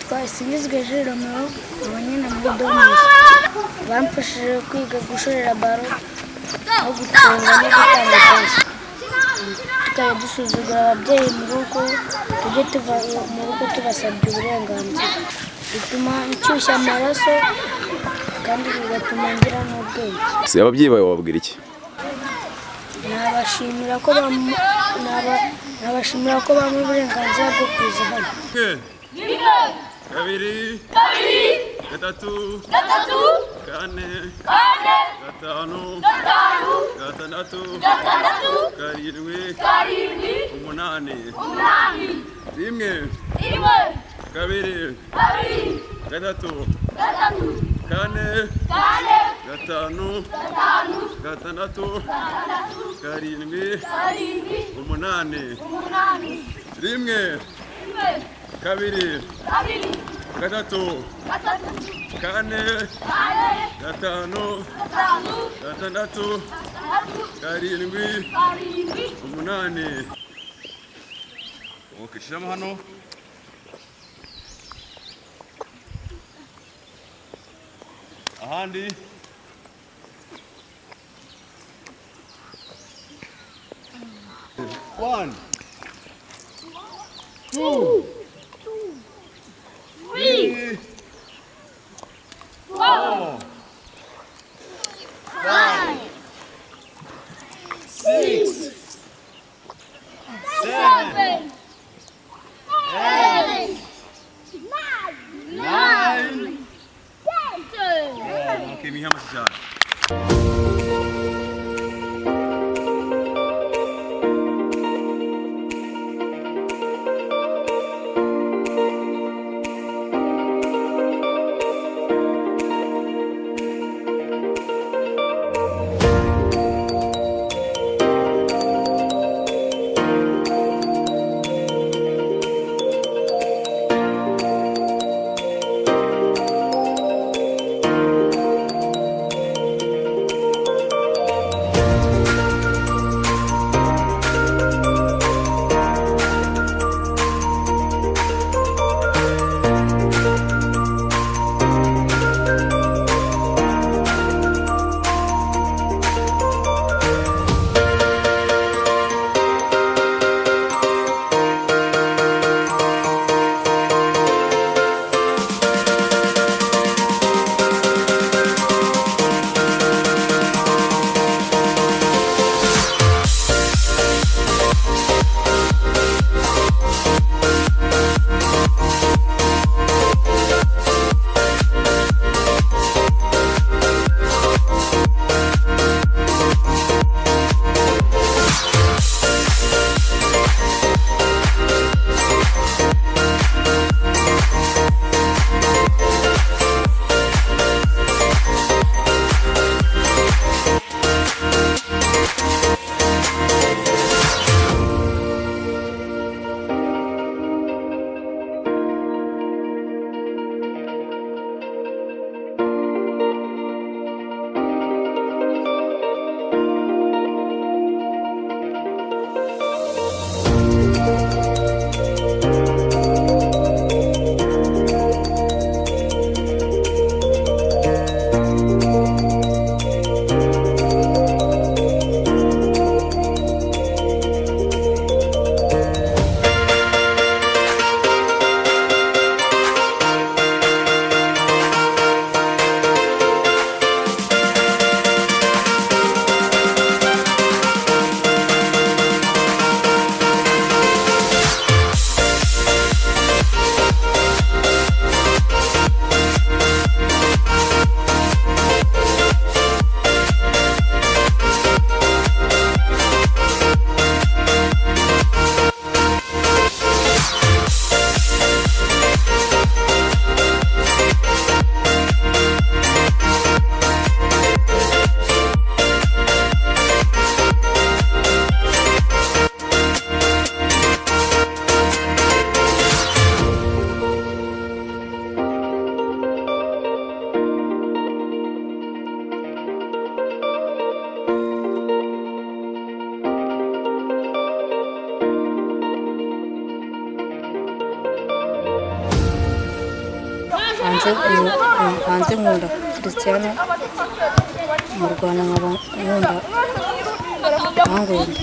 Sinizwe Romeo abanyana muri Don Bosco bamfashije kwiga gushorera baro no gutunga no gutanga pesa. Tukajya dusuzugura ababyeyi mu rugo, tujye tuva mu rugo tubasabye uburenganzira. Bituma nshyushya amaraso kandi bigatuma ngira n'ubwenge. Se ababyeyi bawe babwira iki? Nabashimira ko bampa uburenganzira bwo kuza hano. Kabiri, gatatu, kane, gatanu, gatandatu, karindwi, umunani, rimwe, kabiri, gatatu, kane, gatanu, gatandatu, karindwi, umunani, rimwe, kabiri, gatatu, kane, gatanu, gatandatu, karindwi, umunani. Ukishiramo hano. Ahandi. One, two, 3, 4, 5, 6, 7, 8, 9, 10. Okay, wir haben es geschafft. hanze nkunda christiano mu Rwanda nkaba nkunda Mangwende.